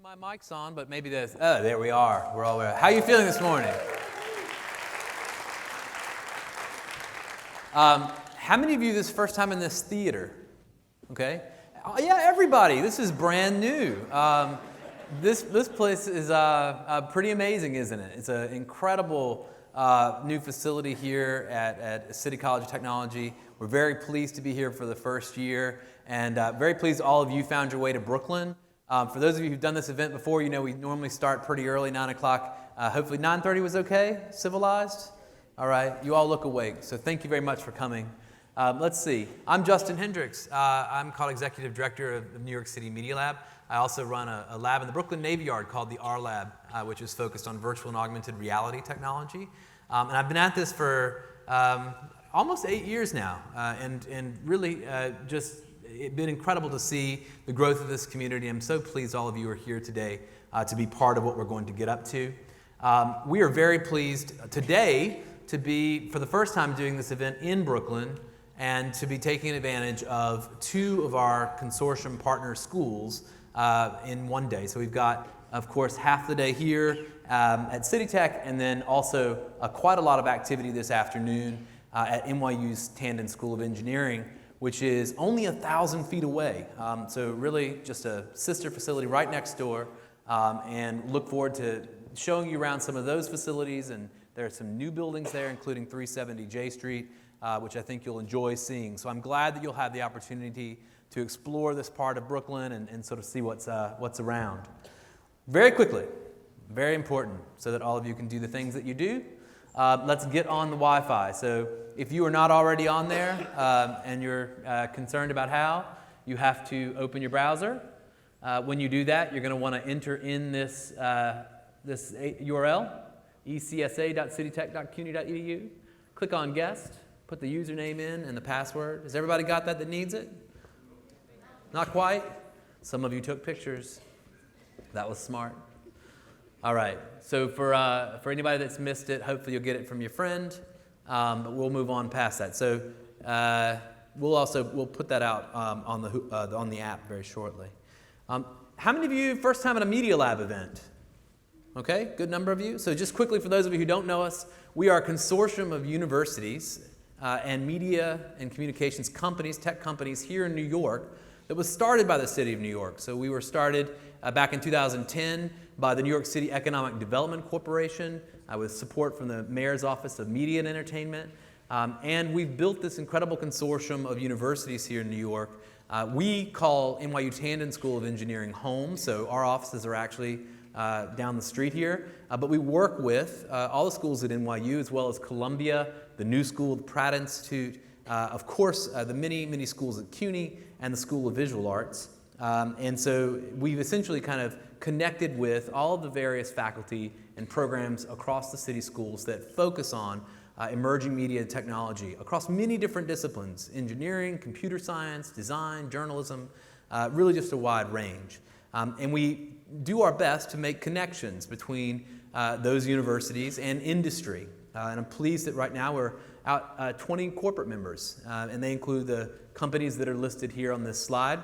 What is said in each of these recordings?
My mic's on, but maybe there's, oh, there we are. We're all there. How are you feeling this morning? How many of you this is first time in this theater? Okay. Yeah, everybody. This is brand new. This place is pretty amazing, isn't it? It's an incredible new facility here at City College of Technology. We're very pleased to be here for the first year, and very pleased all of you found your way to Brooklyn. For those of you who've done this event before, you know we normally start pretty early, 9 o'clock. Hopefully 9:30 was okay, civilized. All right, you all look awake, so thank you very much for coming. Let's see, I'm Justin Hendrix. I'm called Executive Director of New York City Media Lab. I also run a lab in the Brooklyn Navy Yard called the R Lab, which is focused on virtual and augmented reality technology. And I've been at this for almost 8 years now, and really just it's been incredible to see the growth of this community. I'm so pleased all of you are here today to be part of what we're going to get up to. We are very pleased today to be, for the first time, doing this event in Brooklyn and to be taking advantage of 2 of our consortium partner schools in one day. So we've got, of course, half the day here at City Tech, and then also quite a lot of activity this afternoon at NYU's Tandon School of Engineering, which is only 1,000 feet away. So really just a sister facility right next door, and look forward to showing you around some of those facilities. And there are some new buildings there, including 370 J Street, which I think you'll enjoy seeing. So I'm glad that you'll have the opportunity to explore this part of Brooklyn and sort of see what's around. Very quickly, very important, so that all of you can do the things that you do. Let's get on the Wi-Fi. So if you are not already on there and you're concerned about how, you have to open your browser. When you do that, you're going to want to enter in this URL, ecsa.citytech.cuny.edu. Click on guest, put the username in and the password. Has everybody got that needs it? Not quite? Some of you took pictures. That was smart. All right, so for anybody that's missed it, hopefully you'll get it from your friend, but we'll move on past that. So we'll put that out on the app very shortly. How many of you first time at a Media Lab event? Okay, good number of you. So just quickly, for those of you who don't know us, we are a consortium of universities and media and communications companies, tech companies here in New York that was started by the City of New York. So we were started back in 2010 by the New York City Economic Development Corporation with support from the Mayor's Office of Media and Entertainment. And we've built this incredible consortium of universities here in New York. We call NYU Tandon School of Engineering home, so our offices are actually down the street here. But we work with all the schools at NYU, as well as Columbia, the New School, the Pratt Institute, of course, the many, many schools at CUNY, and the School of Visual Arts. And so we've essentially kind of connected with all of the various faculty and programs across the city schools that focus on emerging media technology across many different disciplines: engineering, computer science, design, journalism, really just a wide range. And we do our best to make connections between those universities and industry. And I'm pleased that right now we're out 20 corporate members, and they include the companies that are listed here on this slide.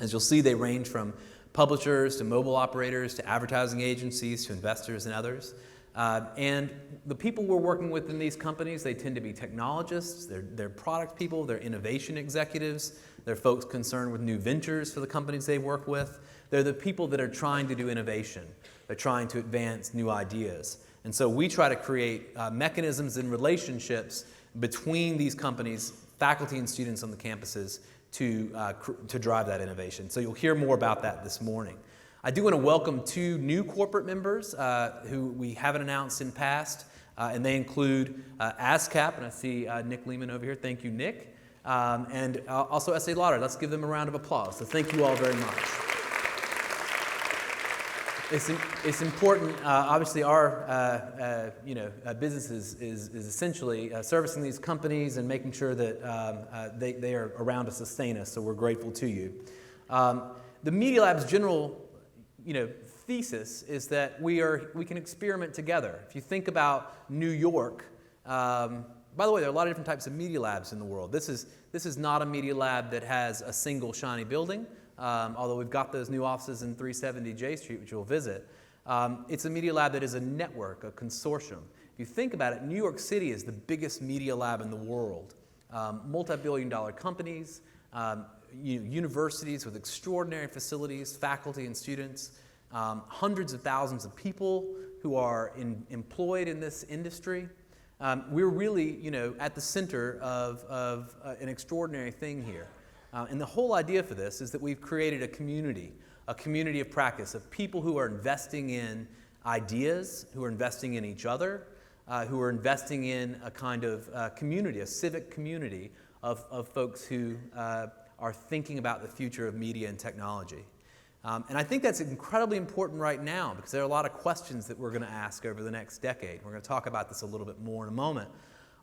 As you'll see, they range from publishers to mobile operators to advertising agencies to investors and others. And the people we're working with in these companies, they tend to be technologists, they're product people, they're innovation executives, they're folks concerned with new ventures for the companies they work with. They're the people that are trying to do innovation. They're trying to advance new ideas. And so we try to create mechanisms and relationships between these companies, faculty and students on the campuses, to drive that innovation. So you'll hear more about that this morning. I do want to welcome 2 new corporate members who we haven't announced in past, and they include ASCAP, and I see Nick Lehman over here. Thank you, Nick. And also ACCELERATOR. Let's give them a round of applause. So thank you all very much. It's important. Obviously, our business is essentially servicing these companies and making sure that they are around to sustain us. So we're grateful to you. The Media Lab's general, thesis is that we can experiment together. If you think about New York, by the way, there are a lot of different types of media labs in the world. This is not a media lab that has a single shiny building. although we've got those new offices in 370 J Street, which we'll visit. It's a media lab that is a network, a consortium. If you think about it, New York City is the biggest media lab in the world. Multi-billion-dollar companies, universities with extraordinary facilities, faculty and students, hundreds of thousands of people who are employed in this industry. We're really, at the center of an extraordinary thing here. And the whole idea for this is that we've created a community of practice, of people who are investing in ideas, who are investing in each other, who are investing in a kind of community, a civic community of folks who are thinking about the future of media and technology. And I think that's incredibly important right now because there are a lot of questions that we're going to ask over the next decade. We're going to talk about this a little bit more in a moment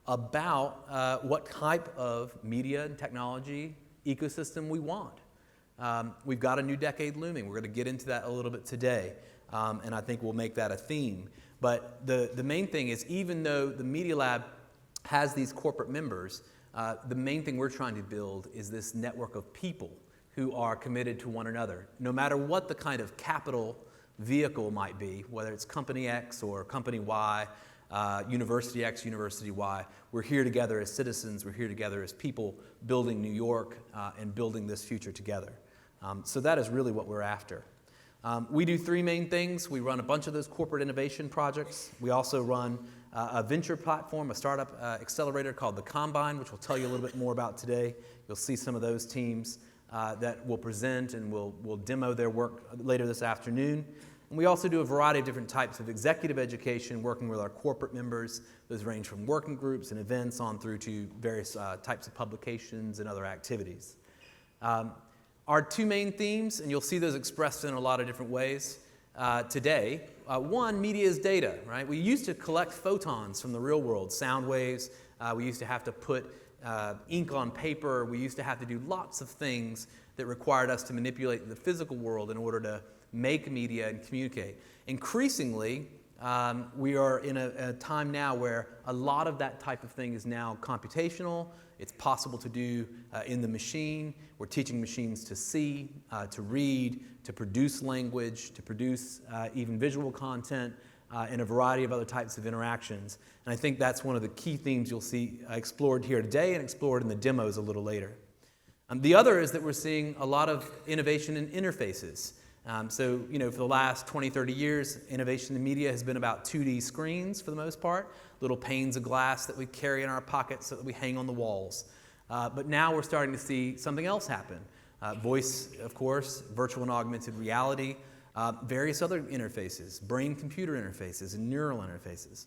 about what type of media and technology ecosystem we want. We've got a new decade looming. We're going to get into that a little bit today, and I think we'll make that a theme. But the main thing is, even though the Media Lab has these corporate members, the main thing we're trying to build is this network of people who are committed to one another, no matter what the kind of capital vehicle might be, whether it's Company X or Company Y, University X, University Y. We're here together as citizens. We're here together as people building New York and building this future together. So that is really what we're after. We do three main things. We run a bunch of those corporate innovation projects. We also run a venture platform, a startup accelerator called the Combine, which we'll tell you a little bit more about today. You'll see some of those teams that will present and will demo their work later this afternoon. And we also do a variety of different types of executive education, working with our corporate members. Those range from working groups and events on through to various types of publications and other activities. Our two main themes, and you'll see those expressed in a lot of different ways today. One, media is data, right? We used to collect photons from the real world, sound waves. We used to have to put ink on paper. We used to have to do lots of things that required us to manipulate the physical world in order to make media and communicate. Increasingly, we are in a time now where a lot of that type of thing is now computational. It's possible to do in the machine. We're teaching machines to see, to read, to produce language, to produce even visual content, and a variety of other types of interactions. And I think that's one of the key themes you'll see explored here today and explored in the demos a little later. The other is that we're seeing a lot of innovation in interfaces. So, for the last 20, 30 years, innovation in media has been about 2D screens for the most part, little panes of glass that we carry in our pockets so that we hang on the walls. But now we're starting to see something else happen. Voice, of course, virtual and augmented reality, various other interfaces, brain-computer interfaces and neural interfaces.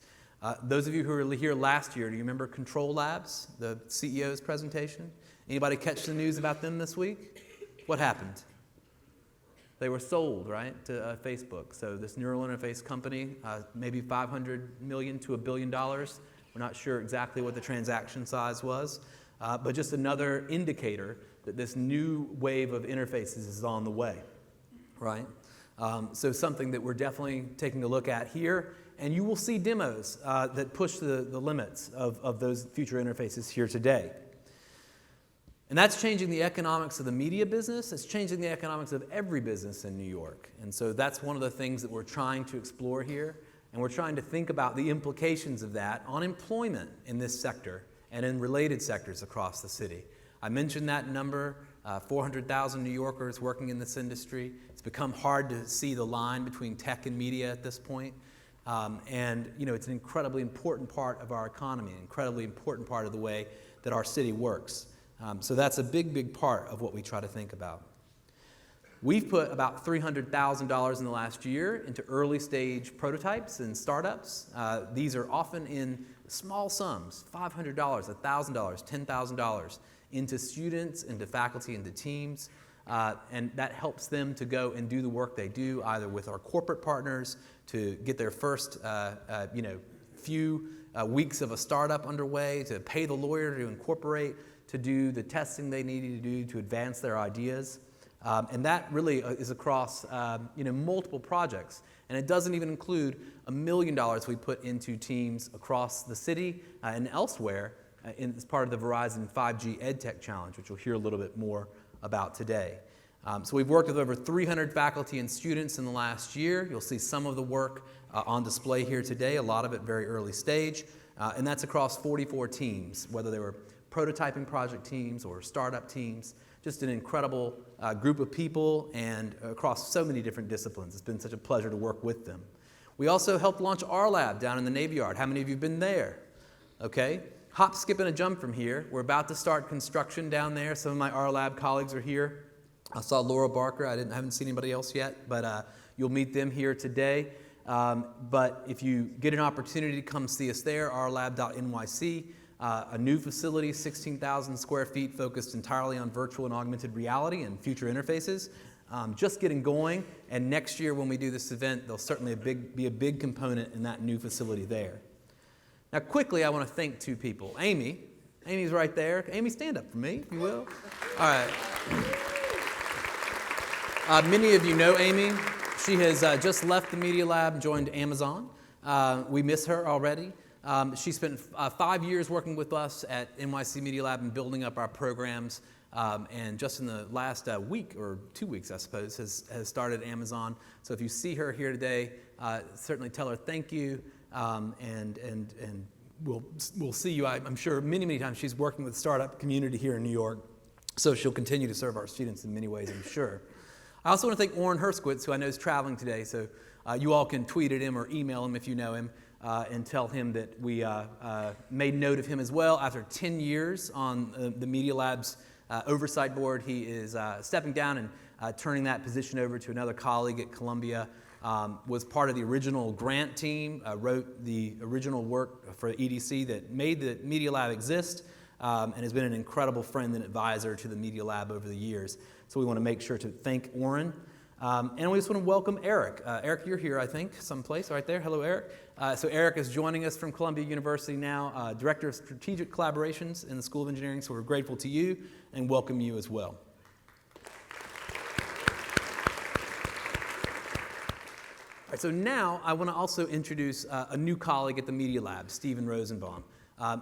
Those of you who were here last year, do you remember Control Labs, the CEO's presentation? Anybody catch the news about them this week? What happened? They were sold, right, to Facebook. So this neural interface company, maybe $500 million to $1 billion. We're not sure exactly what the transaction size was, but just another indicator that this new wave of interfaces is on the way, right? So something that we're definitely taking a look at here. And you will see demos that push the limits of those future interfaces here today. And that's changing the economics of the media business. It's changing the economics of every business in New York. And so that's one of the things that we're trying to explore here. And we're trying to think about the implications of that on employment in this sector and in related sectors across the city. I mentioned that number, 400,000 New Yorkers working in this industry. It's become hard to see the line between tech and media at this point. And it's an incredibly important part of our economy, an incredibly important part of the way that our city works. So that's a big, big part of what we try to think about. We've put about $300,000 in the last year into early stage prototypes and startups. These are often in small sums, $500, $1,000, $10,000, into students, into faculty, into teams. And that helps them to go and do the work they do, either with our corporate partners to get their first few weeks of a startup underway, to pay the lawyer to incorporate, to do the testing they needed to do to advance their ideas. And that really is across multiple projects. And it doesn't even include $1 million we put into teams across the city and elsewhere as part of the Verizon 5G EdTech Challenge, which we'll hear a little bit more about today. So we've worked with over 300 faculty and students in the last year. You'll see some of the work on display here today, a lot of it very early stage, and that's across 44 teams, whether they were prototyping project teams or startup teams. Just an incredible group of people and across so many different disciplines. It's been such a pleasure to work with them. We also helped launch our lab down in the Navy Yard. How many of you have been there? Okay. Hop, skip, and a jump from here. We're about to start construction down there. Some of my R Lab colleagues are here. I saw Laura Barker. I haven't seen anybody else yet, but you'll meet them here today. But if you get an opportunity to come see us there, rlab.nyc, a new facility, 16,000 square feet, focused entirely on virtual and augmented reality and future interfaces. Just getting going, and next year when we do this event, there'll certainly be a big component in that new facility there. Now, quickly, I want to thank two people. Amy's right there. Amy, stand up for me, if you will. All right. Many of you know Amy. She has just left the Media Lab and joined Amazon. We miss her already. She spent 5 years working with us at NYC Media Lab and building up our programs. And just in the last week, or 2 weeks, I suppose, has started Amazon. So if you see her here today, certainly tell her thank you. And we'll see you, I'm sure, many times. She's working with the startup community here in New York, so she'll continue to serve our students in many ways, I'm sure. I also want to thank Orrin Herskowitz, who I know is traveling today, so you all can tweet at him or email him if you know him, and tell him that we made note of him as well. After 10 years on the Media Lab's oversight board, he is stepping down and turning that position over to another colleague at Columbia. Was part of the original grant team, wrote the original work for EDC that made the Media Lab exist, and has been an incredible friend and advisor to the Media Lab over the years. So we want to make sure to thank Orrin. And we just want to welcome Eric. Eric, you're here, I think, someplace right there. Hello, Eric. So Eric is joining us from Columbia University now, Director of Strategic Collaborations in the School of Engineering. So we're grateful to you and welcome you as well. So now I want to also introduce a new colleague at the Media Lab, Steven Rosenbaum.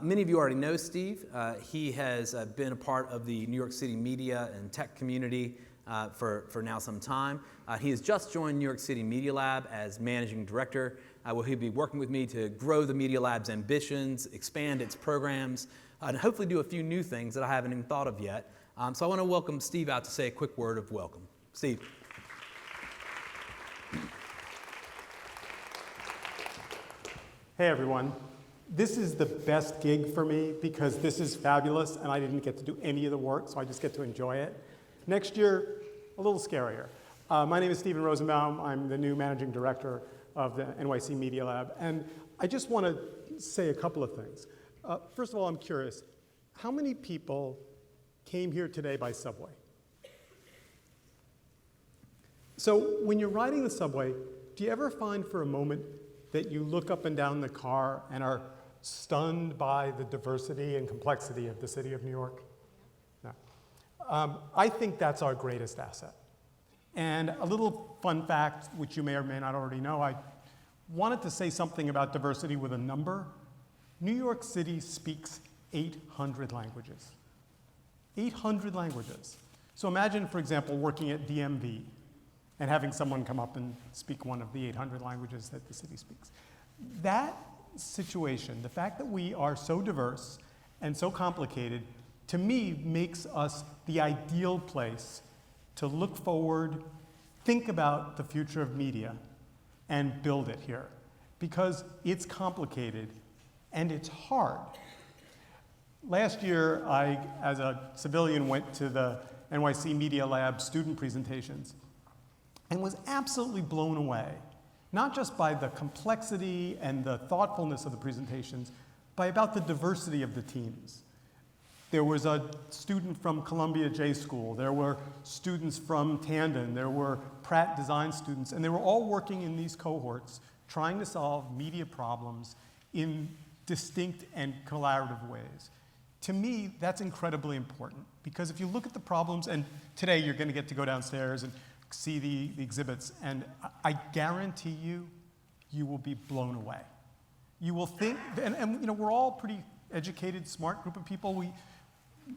Many of you already know Steve. He has been a part of the New York City media and tech community for now some time. He has just joined New York City Media Lab as managing director. Where he'll be working with me to grow the Media Lab's ambitions, expand its programs, and hopefully do a few new things that I haven't even thought of yet. So I want to welcome Steve out to say a quick word of welcome. Steve. Hey everyone, this is the best gig for me because this is fabulous and I didn't get to do any of the work, so I just get to enjoy it. Next year, a little scarier. My name is Steven Rosenbaum. I'm the new managing director of the NYC Media Lab, and I just want to say a couple of things. First of all, I'm curious, how many people came here today by subway? So when you're riding the subway, do you ever find for a moment that you look up and down the car and are stunned by the diversity and complexity of the city of New York? No. I think that's our greatest asset. And a little fun fact, which you may or may not already know, I wanted to say something about diversity with a number. New York City speaks 800 languages. 800 languages. So imagine, for example, working at DMV and having someone come up and speak one of the 800 languages that the city speaks. That situation, the fact that we are so diverse and so complicated, to me makes us the ideal place to look forward, think about the future of media, and build it here. Because it's complicated and it's hard. Last year, I, as a civilian, went to the NYC Media Lab student presentations and was absolutely blown away, not just by the complexity and the thoughtfulness of the presentations, but about the diversity of the teams. There was a student from Columbia J School, there were students from Tandon, there were Pratt design students, and they were all working in these cohorts trying to solve media problems in distinct and collaborative ways. To me, that's incredibly important, because if you look at the problems, and today you're going to get to go downstairs and see the exhibits, and I guarantee you, you will be blown away. You will think, and you know, we're all pretty educated, smart group of people. We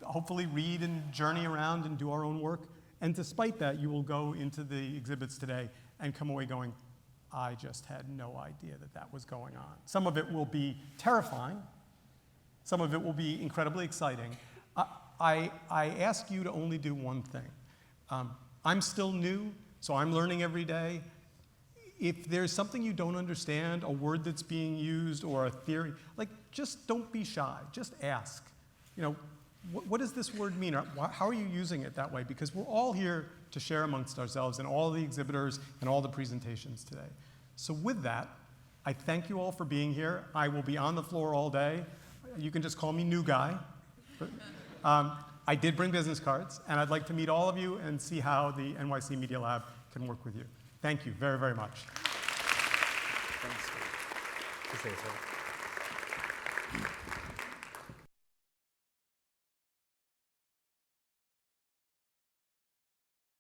hopefully read and journey around and do our own work. And despite that, you will go into the exhibits today and come away going, I just had no idea that that was going on. Some of it will be terrifying. Some of it will be incredibly exciting. I ask you to only do one thing. I'm still new, so I'm learning every day. If there's something you don't understand, a word that's being used or a theory, like, just don't be shy. Just ask. You know, what does this word mean? Or how are you using it that way? Because we're all here to share amongst ourselves and all the exhibitors and all the presentations today. So with that, I thank you all for being here. I will be on the floor all day. You can just call me New Guy. I did bring business cards, and I'd like to meet all of you and see how the NYC Media Lab can work with you. Thank you very, very much. Thanks.